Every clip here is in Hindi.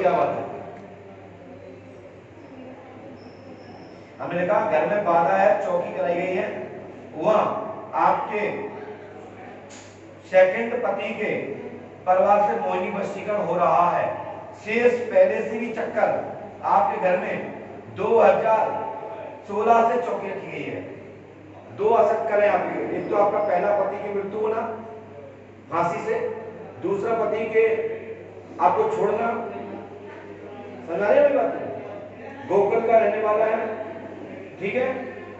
क्या बात है? हमने कहा घर में बाधा है, चौकी कराई गई है, वहां आपके सेकंड पति के परिवार से मोहिनी वशीकरण हो रहा है। शेष पहले से भी चक्कर आपके घर में 2016 से चौकी रखी गई है। दो अशक्कर है आपके, एक तो आपका पहला पति की मृत्यु होना फांसी से, दूसरा पति के आपको छोड़ना, समझ रहे हैं बात? गोकुल का रहने वाला है, ठीक है,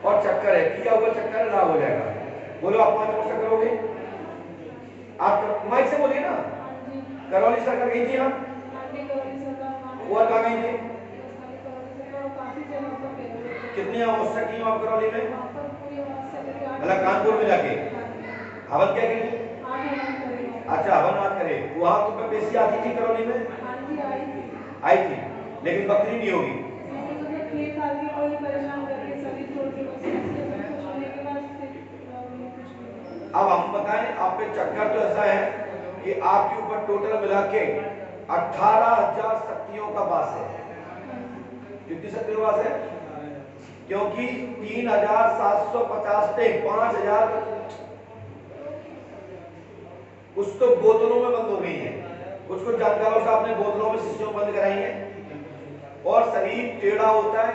और चक्कर है, किया हुआ चक्कर ना हो जाएगा। बोलो आप 5 वर्ष करोगे? आप माइक से बोलिए ना। करौली सरकार गई थी आप? और कहाँ गई थी? कितनी अवस्था की आप करौली में? मतलब कानपुर में जाके हवन क्या की? अच्छा, हवन बात करे। वहां तुम्हें पेशी आती थी करौली में? आई थी, लेकिन बकरी नहीं होगी। अब हम बताएं, आप पे चक्कर तो ऐसा है कि आपके ऊपर टोटल मिला के 18,000 शक्तियों का वास है। कितनी शक्तियों का वास है? क्योंकि 3,750 से 5,000 कुछ तो बोतलों में बंद हो गई है, कुछ कुछ जानकारों से आपने बोतलों में शीशियों बंद कराई है, और शरीर टेढ़ा होता है,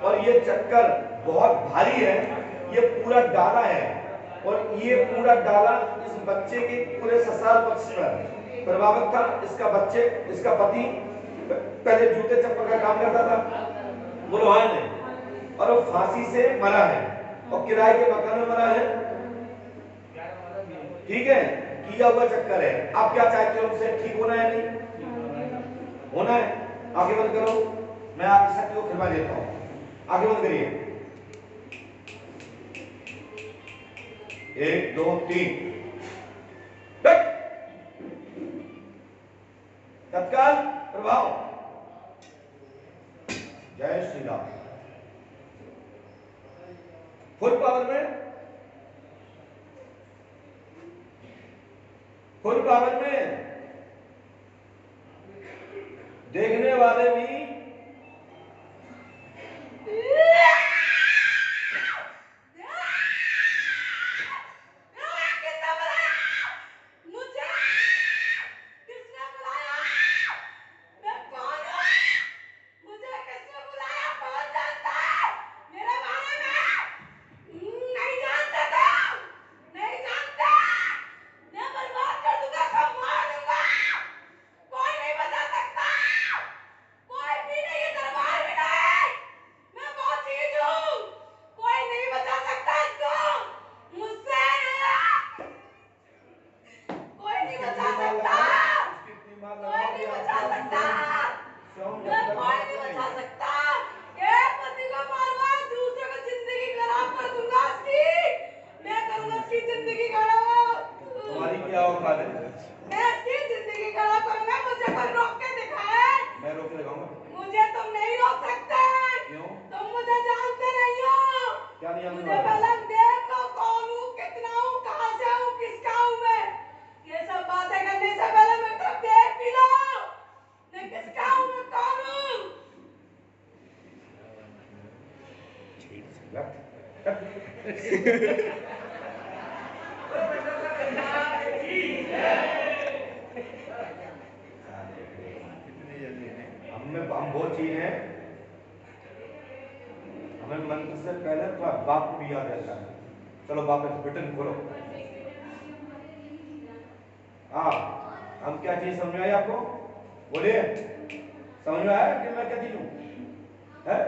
और ये चक्कर बहुत भारी है। ये पूरा डाला है, और ये पूरा डाला इस बच्चे के पूरे ससुराल पक्ष पर प्रभावित था। इसका बच्चे, इसका पति पहले जूते चप्पल का काम करता था, बुलवान है, और वो फांसी से मरा है, और किराए के मकान में मरा है, ठीक है, किया हुआ चक्कर है। आप क्या चाहते हो उनसे? ठीक होना है नहीं होना है? आगे बंद करो, मैं आपकी शक्ति को खिलवा देता हूं। आगे बंद करिए, 1 2 3 तत्काल प्रभाव। जय श्री राम। फुल पावर में, फुल पावर में देखने वाले भी हम बहुत चीज है, हमें मंत्र से पहले तो बाप को भी याद रहता है। चलो बाप बटन खोलो। हाँ, हम क्या चीज समझ में आई आपको? बोलिए, समझ में आया कि मैं क्या चीज हूँ? है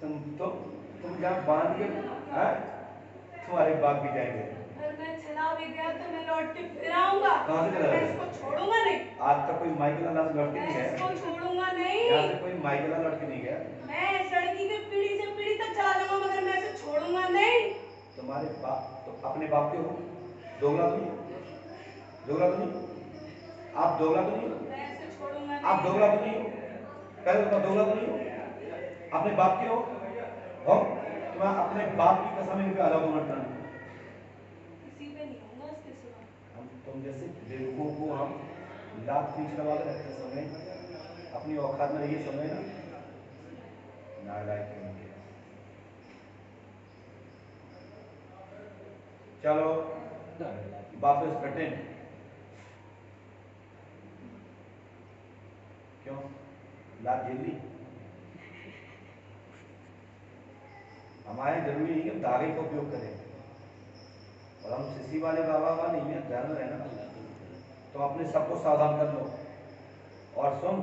तुम जहाँ बांध के तुम्हारे बाप भी जाएंगे। मैं चला भी गया तो मैं लौट के फिर आऊंगा। कहाँ से चला? मैं इसको छोड़ूंगा नहीं। आज तक कोई माइकेला लाश लौट के नहीं गया। इसको छोड़ूंगा नहीं। यहाँ से कोई माइकेला लौट के नहीं गया। मैं इस लड़की के पीढ़ी से पीढ़ी तक चला जाऊंगा, मगर मैं इसे छोड़ूंगा नहीं। तुम्हारे बाप तो अपने बाप के हो, दोगला तो नहीं, दोगला तो नहीं, आप दोगला तो नहीं हो, मैं इसे छोड़ूंगा नहीं। आप दोगला तो नहीं हो, पहले तो दोगला तो नहीं हो, अपने बाप के हो, तुम्हें अपने बाप की कसम इन पे अलाउ मत करना। किसी पे नहीं होगा इसके सिवा। हम तुम जैसे बेवकूफ को हम लात पीछे दबा के रखते समय अपनी औकात में रहिए, समय ना नालायक करेंगे। चलो वापस कटें। क्यों लात झेल ली? हमारे जरूरी नहीं है धागे का उपयोग करें, और हम सिसी वाले बाबा नहीं है, ध्यान में रहना। तो अपने सबको सावधान कर लो। और सुन,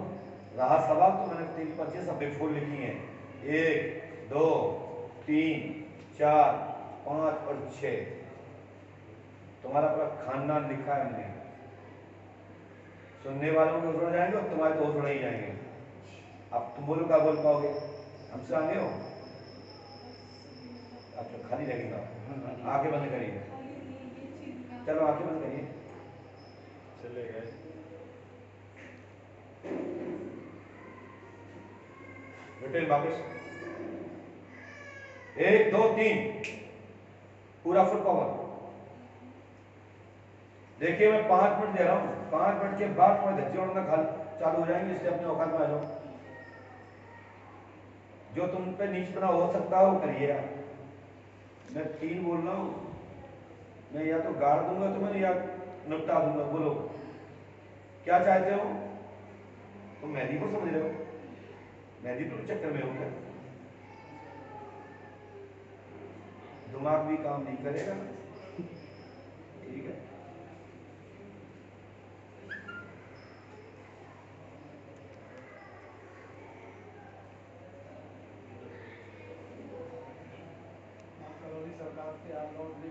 रहा सवाल तो मैंने तेरी पर्ची सब बेफोल लिखी हैं, 1 2 3 4 5 और 6। तुम्हारा पूरा खानदान लिखा है हमने। सुनने वालों के उड़ जाएंगे और तुम्हारे तो उड़ ही जाएंगे। अब तुम बोलो क्या बोल पाओगे? हमसे आगे हो? अब तो खाली लगेगा। आंखें बंद करिए, चलो आंखें बंद करिए। चले गए। रिटेल वापस 1 2 3 पूरा फुल पावर। देखिए मैं 5 मिनट दे रहा हूँ, 5 मिनट के बाद तुम्हारे धज्जे उड़ना चालू हो जाएंगे, इसलिए अपने औकात में आ जाओ। जो तुम पे नीच बना हो सकता है वो करिए। मैं 3 बोल रहा हूँ, मैं या तो गाड़ दूंगा तुम्हें या निपटा दूंगा। बोलो क्या चाहते हो? तुम मेहदी को समझ रहे हो? मेहदी तो चक्कर में हो क्या? दिमाग भी काम नहीं करेगा, ठीक है?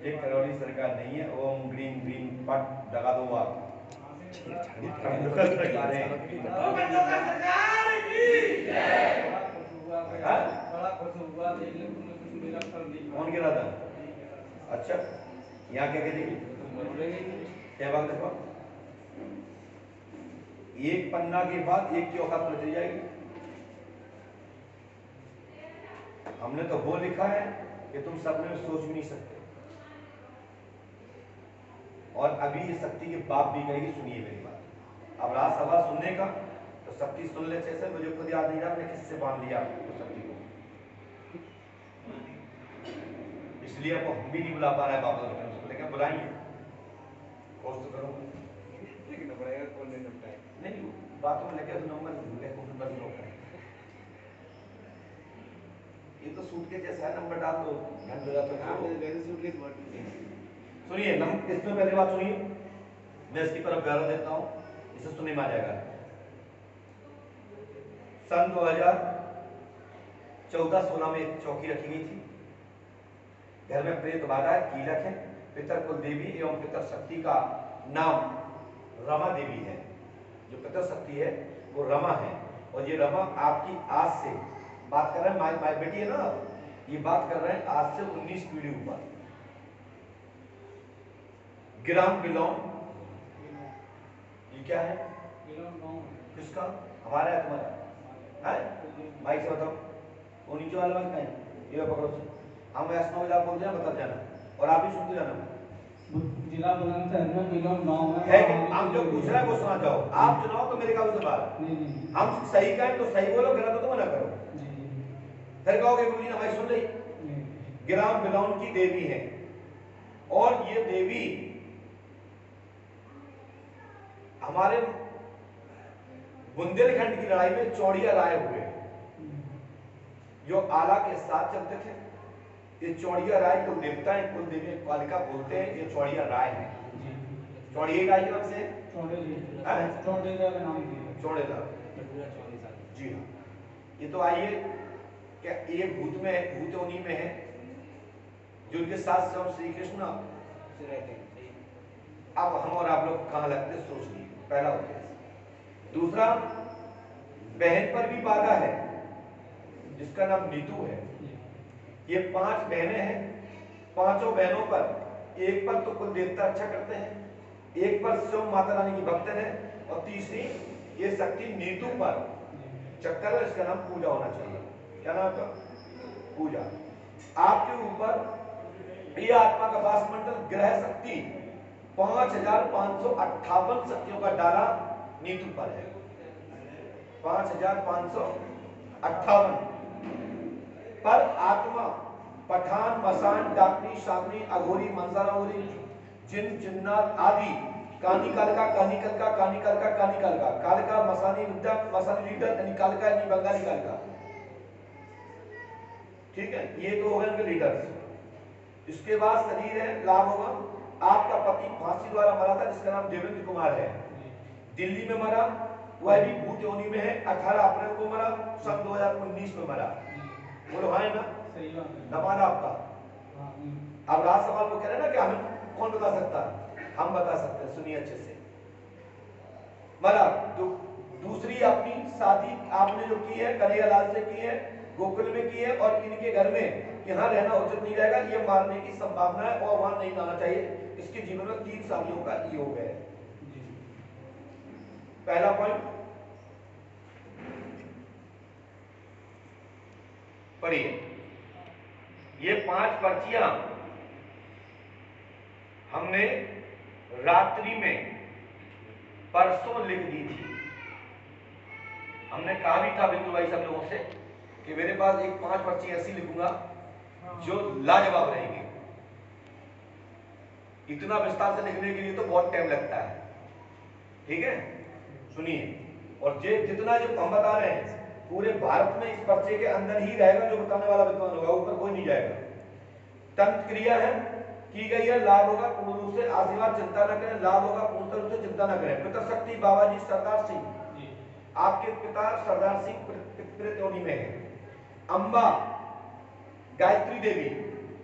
ये करौली सरकार नहीं है, ओम ग्रीन ग्रीन पट लगा दो आप। सरकार है। कौन गिरा था? अच्छा, यहाँ क्या कहते क्या बात देखो, एक पन्ना के बाद एक की औकात पर चली जाएगी। हमने तो वो लिखा है कि तुम सपने में सोच भी नहीं सकते, और अभी ये शक्ति के बाप भी कहेगी। सुनिए मेरी बात। अब रहा सवाल सुनने का, तो शक्ति सुन ले। जैसे मुझे खुद याद नहीं रहा मैंने किससे बांध लिया तो शक्ति को, इसलिए अब हम भी नहीं बुला पा रहे हैं वापस उसको, लेकिन बुलाएंगे, कोशिश तो करो। नहीं बातों में लगे तो नंबर भूल गए, बस रोक। ये तो सूट के जैसा है, नंबर डाल दो, ध्यान लगा तो। सुनिए इसमें पहले बात सुनिए, मैं इसकी तरफ गौरव देता हूं, इसे सुनने में आ जाएगा। सन 2014-16 में एक चौकी रखी गई थी। घर में प्रेत बाधा है, कीलक है। पितर कुल देवी एवं पितर शक्ति का नाम रमा देवी है। जो पितर शक्ति है वो रमा है, और ये रमा आपकी आज से बात कर रहे हैं, माई बेटी है ना, ये बात कर रहे हैं आज से 19 पीढ़ी ऊपर। ग्राम बिलोंग, ये क्या है? किसका? हमारा है तुम्हारा है? भाई से बताओ, वो नीचे वाला बात है, ये पकड़ो। हम ऐसा बोलते हैं, बता जाना, और आप भी सुनते जाना। जिला बुलंदशहर में बिलोंग गांव है कि हम जो पूछ रहे हैं वो सुना जाओ। आप चुनाव तो मेरे काबू से बाहर। हम सही कहें तो सही बोलो, गलत तो मना करो। फिर कहोगे गुरु जी ने हमारी सुन ली। ग्राम बिलोंग की देवी है, और ये देवी हमारे बुंदेलखंड की लड़ाई में चौड़िया राय हुए, जो आला के साथ चलते थे। ये चौड़िया राय कुल देवता है, कुल देवी कालिका बोलते हैं। ये चौड़िया राय है, चौड़िया राय के नाम से चौड़ेदार जी हाँ। ये तो आइए, क्या ये भूत में भूतोनी में है, जो उनके साथ सब श्री कृष्ण रहते हैं। अब हम और आप लोग कहाँ लगते सोच लीजिए, पहला उद्देश्य। दूसरा, बहन पर भी बाधा है जिसका नाम नीतू है। ये 5 बहनें हैं, पांचों बहनों पर, एक पर तो कुल देवता अच्छा करते हैं, एक पर शिव माता रानी की भक्त है, और तीसरी ये शक्ति नीतू पर चक्कर है। इसका नाम पूजा होना चाहिए। क्या नाम है? पूजा। आपके ऊपर ये आत्मा का वासमंडल ग्रह शक्ति 5558 शक्तियों का डाला नीतू पर है 5558 पर आत्मा पठान, मसान, डाकनी, शाकनी, अघोरी, मंसारावरी, जिन, जिन्नात आदि कानिकालका, कानिकलका, कानिकलका, कानिकलका, कालका, मसानी, विद्या, मसानी लीडर, यानी कालका यानी बंगाली कालका। ठीक है, ये तो हो गए उनके लीडर्स। इसके बाद शरीर है, लाभ होगा। आपका पति फांसी द्वारा मरा था, जिसका नाम देवेंद्र कुमार है, दिल्ली में मरा, वह भी भूत योनि में है। 18 अप्रैल को मरा, सन 2019 में मरा। बोलो हाँ है ना? सही बात है। नमान आपका। अब राजसभा को कह रहे हैं ना कि हमें कौन बता सकता है? हम बता सकते हैं, सुनिए अच्छे से। मरा। दूसरी अपनी शादी आपने जो की है कन्हैया लाल से की है, गोकुल में की है, और इनके घर में यहाँ रहना उचित नहीं रहेगा, ये मारने की संभावना है और वहां नहीं जाना चाहिए। इसके जीवन में 3 शादियों का योग है। पहला पॉइंट पढ़िए, ये 5 पर्चियां हमने रात्रि में परसों लिख दी थी। हमने कहा भी था बिंदु भाई सब लोगों से कि मेरे पास एक 5 पर्ची ऐसी लिखूंगा जो लाजवाब रहेंगी। इतना विस्तार से लिखने के लिए तो बहुत टाइम लगता है। ठीक है, सुनिए। और जितना जो हम बता रहे हैं पूरे भारत में इस पर्चे के अंदर ही रहेगा, जो बताने वाला विद्वान होगा, ऊपर कोई नहीं जाएगा। तंत्र क्रिया है की गई है, लाभ होगा पूर्ण रूप से। आशीर्वाद चिंता न करें, लाभ होगा पूर्ण रूप से चिंता न करें। पितृशक्ति बाबा जी सरदार सिंह, आपके पिता सरदार सिंह पितृयोनि में है। अम्बा गायत्री देवी,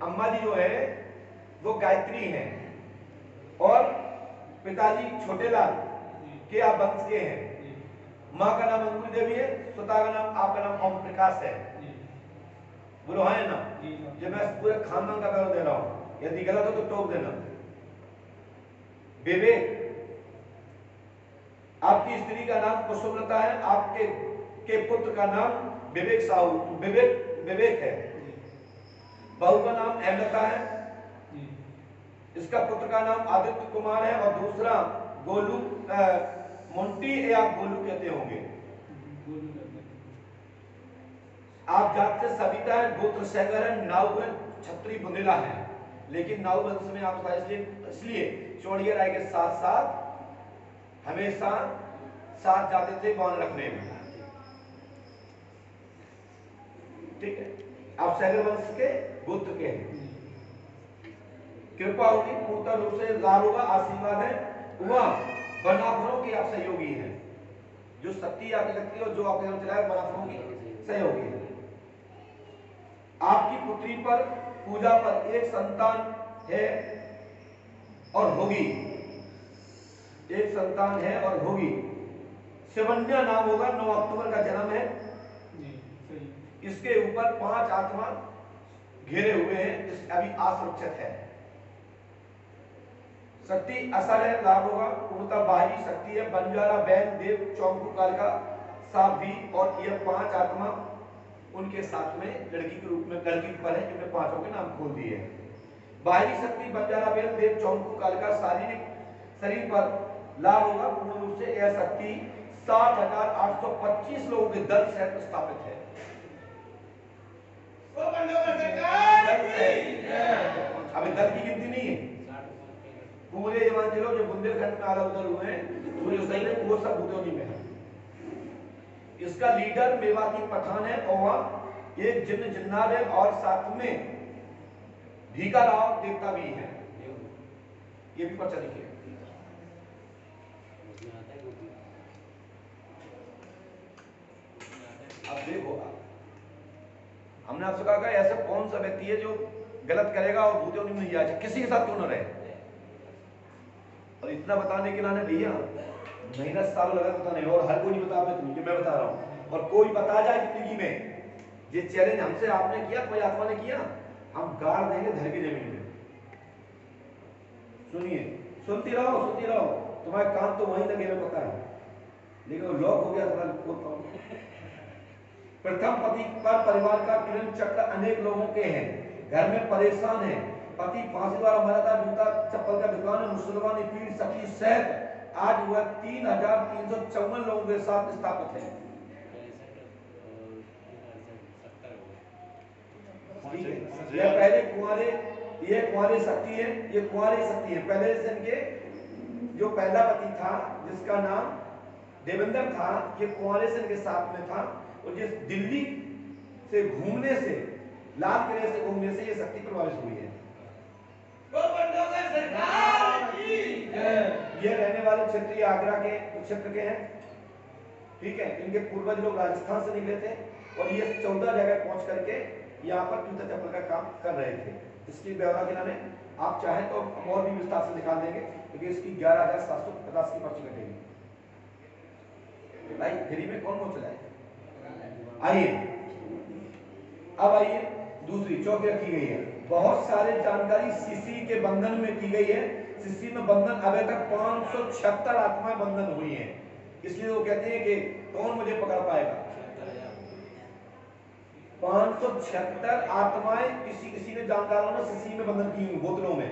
अम्मा जी जो है वो गायत्री हैं, और पिताजी छोटे लाल के आप वंश के हैं। माँ का नाम अंकुरी देवी है, पिता का नाम, आपका नाम ओम प्रकाश है। बोलो हाँ है ना? ये मैं पूरे खानदान का गौरव दे रहा हूं, यदि गलत हो तो टोक देना। विवेक, आपकी स्त्री का नाम कुसुमलता है, आपके पुत्र का नाम विवेक साहू, विवेक है। बहू का नाम हेमलता है, इसका पुत्र का नाम आदित्य कुमार है, और दूसरा गोलू, मुंटी या गोलू कहते होंगे। आप जात से सविता है, गोत्र सैगर है, नाव है, छत्री बुंदेला है। लेकिन नाव वंश में आप इसलिए चौड़िया राय के साथ साथ हमेशा साथ जाते थे कौन रखने में। ठीक है, आप सैगर वंश के गोत्र के हैं। कृपा होगी, पूर्ण रूप से लाभ होगा, आशीर्वाद है। वह बनाफरों के आप सहयोगी हैं, जो शक्ति आपकी लगती है और जो आपके घर चलाए बनाफरों की सहयोगी है। आपकी पुत्री पर पूजा पर एक संतान है और होगी, एक संतान है और होगी। शिवन्या नाम होगा, 9 अक्टूबर का जन्म है। इसके ऊपर 5 आत्मा घेरे हुए हैं, अभी असुरक्षित है। शक्ति असल है, लाभ होगा, पूर्णतः बाहरी शक्ति है। बंजारा, बैल, देव, चौंकू, कालका, साप भी, और यह 5 आत्मा उनके साथ में लड़की के रूप में लड़की पर है, जिनमें 5 के नाम खोल दिए हैं। बाहरी शक्ति बंजारा, बैल, देव, चौंकू, कालका, शारीरिक शरीर पर लाभ होगा पूर्ण रूप से। यह शक्ति 60,825 लोगों के दल से स्थापित है। अभी दल की गिनती नहीं है, पूरे जमान चलो जो बुंदेलखंड में आला उधर हुए हैं, पूरे उस में वो सब भूतोनी में है। इसका लीडर मेवाती पठान है, और वह एक जिन्न जिन्नाद है, और साथ में भीका राव देवता भी है। ये भी पर्चा लिखिए। अब देखो, हमने आपसे कहा कि ऐसा कौन सा व्यक्ति है जो गलत करेगा और भूतोनी में नहीं जाएगा, किसी के साथ क्यों न रहे। और इतना बताने के लाने भैया महीना साल लगा बताने, और हर कोई नहीं बता पाए, तुझे मैं बता रहा हूं। और कोई बता जाए जिंदगी में, ये चैलेंज हमसे आपने किया, कोई आत्मा ने किया, हम गाड़ देंगे धर की जमीन में। सुनिए, सुनती रहो, तुम्हारे काम तो वहीं लगे हुए पता है, लेकिन लॉक हो गया थोड़ा खोलता हूं। प्रथम पति पर परिवार का किरण चक्र अनेक लोगों के हैं, घर में परेशान है। पति फांसी द्वारा मरा था, जूता चप्पल का दुकान है, मुसलमान पीड़ सखी सहित आज वह 3,354 लोगों के साथ स्थापित है। ठीक है, ये पहले कुंवारे, ये कुंवारी शक्ति है, ये कुंवारी शक्ति है। पहले से इनके जो पहला पति था जिसका नाम देवेंद्र था, ये कुंवारे से इनके साथ में था, और जिस दिल्ली से घूमने से, लाल किले से घूमने से ये शक्ति प्रभावित हुई है। ये रहने वाले क्षेत्रीय आगरा के क्षेत्र के हैं। ठीक है, इनके पूर्वज लोग राजस्थान से निकले थे और ये 14 जगह पहुंच करके यहाँ पर जूता चप्पल का काम कर रहे थे। इसकी ब्यौरा के नामे आप चाहें तो हम और भी विस्तार से निकाल देंगे, क्योंकि इसकी 11,750 की पर्ची कटेगी। भाई फ्री में कौन कौन चलाए? आइए, अब आइए, दूसरी चौकी रखी गई है। बहुत सारे जानकारी सीसी के बंधन में की गई है। सीसी में बंधन अभी तक 576 आत्माएं बंधन हुई हैं, इसलिए वो कहते हैं कि कौन मुझे पकड़ पाएगा। 576 आत्माएं किसी ने जानकारों ने सीसी में बंधन की हुई, बोतलों में।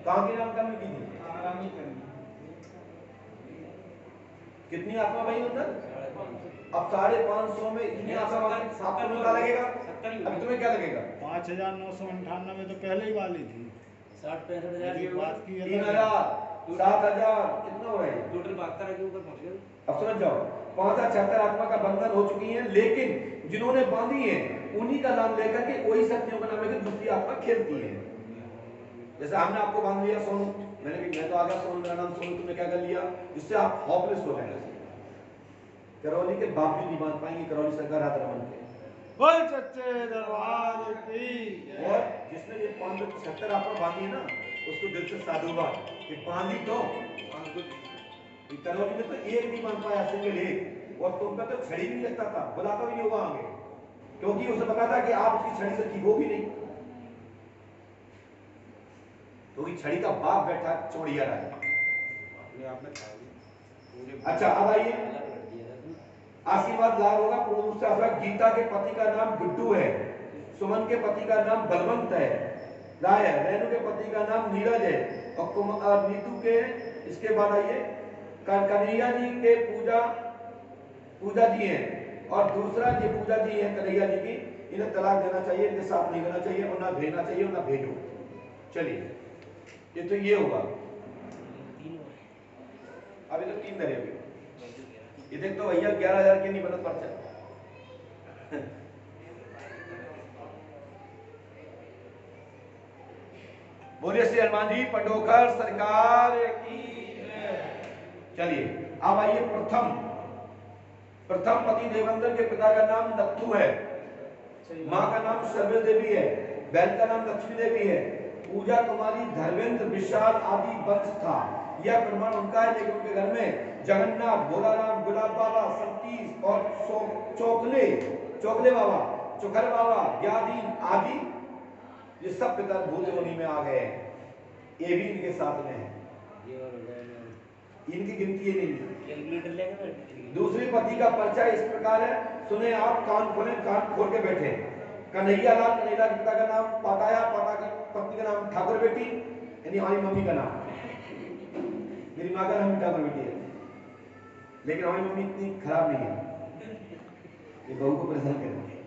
कहां की जानकारी में की थी? कितनी आत्मा भाई अंदर? अब 550 में इतनी आत्मा, आपको क्या लगेगा? अभी तुम्हें क्या लगेगा? 5,998 तो पहले ही वाली थी। 60-65 की बात की 3,000, 7,000, कितना हो रहा है? टोटल 72 के ऊपर पहुंच गए। अब समझ जाओ, 576 आत्मा का बंधन हो चुकी है, लेकिन जिन्होंने बांधी है उन्हीं का नाम लेकर के वही शक्तियों का नाम लेकर दूसरी आत्मा खेलती है। जैसे हमने आपको बांध लिया सोनू, मैं तो आ गया सोनू, मेरा नाम सोनू, तुमने क्या कर लिया? इससे आप हॉपलेस हो जाएंगे। करौली के बाप भी नहीं बांध पाएंगे, करौली सरकार रात रमन के। बोल सच्चे दरबार की। और जिसने ये 576 आत्मा बांधी है ना, उसको दिल से साधुवाद कि बांधी तो करौली में तो एक नहीं बांध पाया, सिंगल एक। और तुम पे तो छड़ी भी नहीं लगता था, बुलाता भी नहीं होगा आगे, क्योंकि उसे पता था कि आप उसकी छड़ी से जीवोगी नहीं, क्योंकि छड़ी का बाप बैठा चोड़िया रहा। अच्छा, अब आइए, आशीर्वाद लाभ होगा पूर्ण रूप से आपका। गीता के पति का नाम गुड्डू है, सुमन के पति का नाम बलवंत है, राय है, रेणु के पति का नाम नीरज है, और नीतू के, इसके बाद आइए, कन्हैया जी के पूजा जी हैं, और दूसरा ये पूजा जी हैं कन्हैया जी की। इन्हें तलाक देना चाहिए, इनके साथ नहीं करना चाहिए, और ना भेजना चाहिए और ना भेजो। चलिए, ये तो ये होगा। अभी तो 3 धरे हुए, ये देख तो भैया 11,000 की नहीं बनत पर्चा। बोलिए श्री हनुमान जी पंडोखर सरकार की। चलिए, अब आइए, प्रथम पति देवेंद्र के पिता का नाम नत्थु है, माँ का नाम सर्वे देवी है, बहन का नाम लक्ष्मी देवी है, पूजा कुमारी, धर्मेंद्र, विशाल आदि वंश था। यह प्रमाण उनका है, लेकिन उनके घर में जगन्नाथ, भोलाराम, गुलाब बाबा, सतीश और चोकले बाबा, चोखर बाबा, ज्ञादीन आदि ये सब पितर भूत योनि में आ गए हैं। ये भी इनके साथ में है, इनकी गिनती नहीं है। दूसरी पति का परिचय इस प्रकार है, सुने आप, कान खोले, कान खोल के बैठे। कन्हैया लाल के पिता का नाम पाताया, पाता की पत्नी का नाम ठाकुर बेटी, यानी हमारी मम्मी का नाम। मेरी माँ का नाम ठाकुर बेटी है, लेकिन हमारी मम्मी इतनी खराब नहीं है कि बहू को परेशान करेंगे।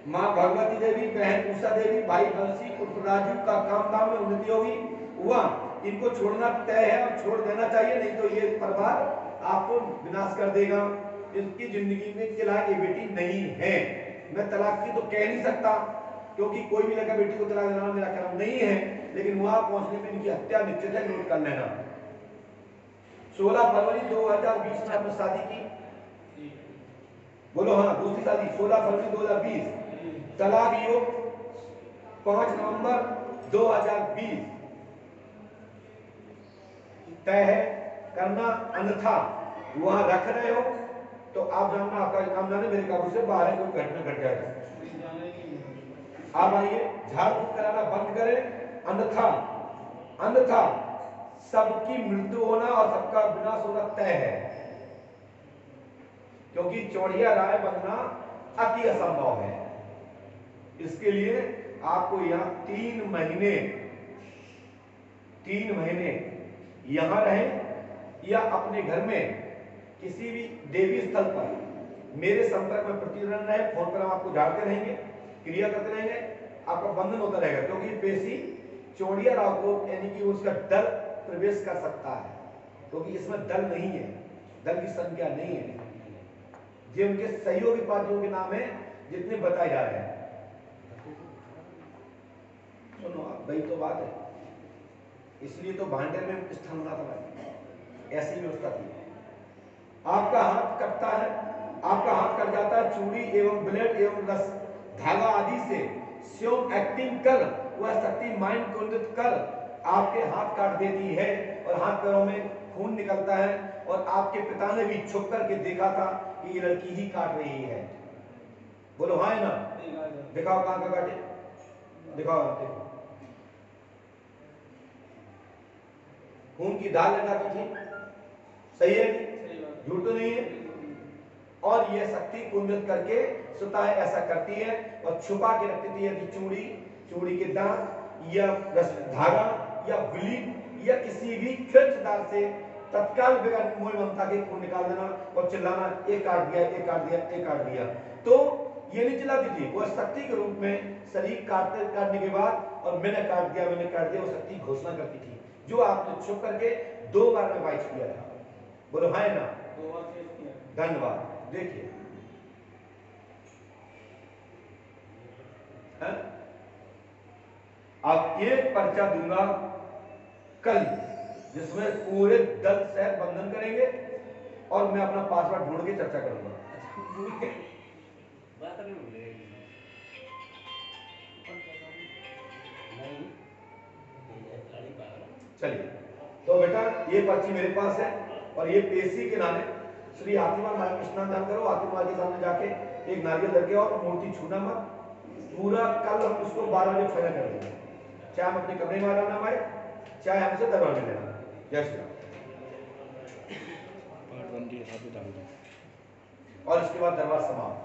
माँ भगवती देवी, बहन उषा देवी, भाई बंसी उर्फ राजू का काम धाम में उन्नति होगी। हुआ, इनको छोड़ना तय है और छोड़ देना चाहिए, नहीं तो ये परिवार आपको विनाश कर देगा। इसकी जिंदगी में इसके लायक ये बेटी नहीं है। मैं तलाक की तो कह नहीं सकता, क्योंकि कोई भी लड़का बेटी को तलाक देना मेरा काम नहीं है, लेकिन वहां पहुंचने में इनकी हत्या निश्चित है, नोट कर लेना। 16 फरवरी 2020 में आपने शादी की, बोलो हाँ, दूसरी शादी 16 फरवरी 2020। तलाक योग 5 नवंबर 2020 तय है करना, अन्यथा वहां रख रहे हो तो आप जानना आपका काम जाने मेरे काबू से बाहर है, कोई घटना घट जाएगा। आप आइए, झाड़ फूक कराना बंद करें, अन्यथा सबकी मृत्यु होना और सबका विनाश होना तय है, क्योंकि चौड़िया राय बनना अति असंभव है। इसके लिए आपको यहां 3 महीने यहां रहे या अपने घर में किसी भी देवी स्थल पर मेरे संपर्क में प्रतिदिन रहे, फोन पर हम आपको झाड़ते रहेंगे, क्रिया करते रहेंगे, आपका बंधन होता रहेगा। क्योंकि पेशी चौड़िया राव को यानी कि उसका दल प्रवेश कर सकता है, क्योंकि इसमें दल नहीं है, दल की संख्या नहीं है। ये उनके सहयोगी पार्टियों के नाम है जितने बताए जा रहे हैं। सुनो आप, वही तो बात है, इसलिए तो भांडे में स्थान होना था, ऐसी व्यवस्था थी। आपका हाथ कटता है, आपका हाथ कट जाता है, चूड़ी एवं ब्लेड एवं रस धागा आदि से स्वयं एक्टिंग कर वह शक्ति माइंड केंद्रित कर आपके हाथ काट देती है और हाथ पैरों में खून निकलता है। और आपके पिता ने भी छुप करके देखा था कि ये लड़की ही काट रही है। बोलो हाँ है ना? दिखाओ कहां का काटे, दिखाओ। देखो खून की दाल लगाती थी, सही है, झूठ तो नहीं है। और यह शक्ति कुंदित करके स्वतः ऐसा करती है और छुपा के रखती थी। यदि चूड़ी, चूड़ी के दांत या धागा या गुली या किसी भी खेचदार से तत्काल बगैर मोह ममता के खून निकाल देना और चिल्लाना, एक काट दिया, एक काट दिया, एक काट दिया। तो ये नहीं चिल्लाती थी, वो शक्ति के रूप में शरीर काटने के बाद और मैंने काट दिया, मैंने काट दिया, वो शक्ति घोषणा करती थी, जो आपने छुप करके 2 बार में वाइच किया था। बोलो हाँ ना? धन्यवाद। देखिए अब एक पर्चा दूंगा कल, जिसमें पूरे दल से बंधन करेंगे और मैं अपना पासवर्ड ढूंढ के चर्चा करूंगा। चलिए, तो बेटा ये पर्ची मेरे पास है और ये पेशी के नाम है। श्री हाथीमाल महाराज में स्नान दान करो, हाथीमाल के सामने जाके एक नारियल लेके आओ, मूर्ति छूना मत। पूरा कल हम उसको 12 बजे फाइनल कर देंगे, चाहे हम अपने कमरे में आना हमारे, चाहे हमसे दरबार में लेना। जय श्री राम। और इसके बाद दरबार समाप्त।